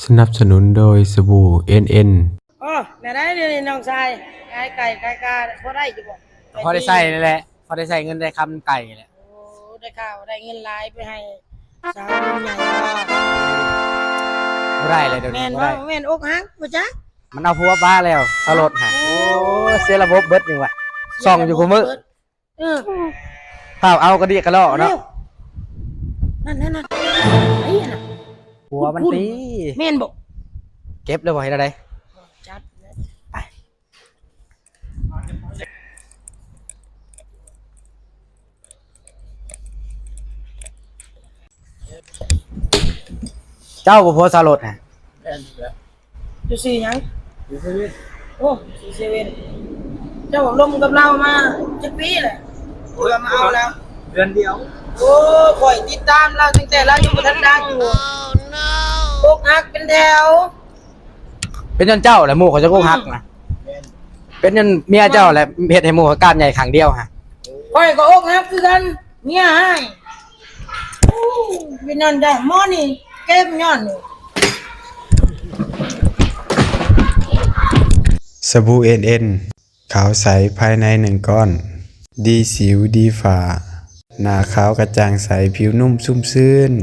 สนับสนุนโดยสบู่ NN อ๋อแม่ได้เดี๋ยวนี้น้องชายขายไก่ขายกาพอได้อยู่บ่ พอได้ใส่นั่นแหละพอได้ใส่เงินได้คำไก่แหละ โอ้ได้ข่าวได้เงินหลายไปให้สาวรุ่นใหญ่บ่ บ่ได้เลยเดี๋ยว แม่ นี้ น บ่ บ่ ได้ แม่นอกหักบ่จ๊ะ มันเอาผัวป้าแล้วสลดฮะโอ้เสียระบบเบิดยังวะส่องอยู่กูมือ เออ เผาเอากระดิกกระลอกเนาะ นั่นไอ้น่ะ ผัวมันตี แม่นบ่ เก็บเลยบ่เฮ็ดอะไร จัดเลย เจ้าบ่ผัวสลดฮะ อยู่สิหยังโอ้สิเซเว่นเจ้าลมกับเรามาจักปีแหละเพื่อมาเอาแล้ว เดือนเดียว โอ้ข่อยติดตามเราตั้งแต่เรายังบ่ทันดังอยู่อกหักเป็นแถว เป็นจนเจ้าแหละหมู่เขาจะกูฮักนะเป็นจนเมียเจ้าแหละเฮ็ดให้หมู่เขาการใหญ่ขังเดียวฮะ ข่อยก็อกหักคือกันเมียให้โอ้เป็นนั่นได้หมอนี่เก็บย้อนนี่ สบู่ NN ขาวใสภายใน1ก้อน ดีสิวดีฝ่าหน้าขาวกระจ่างใสผิวนุ่มชุ่มชื่น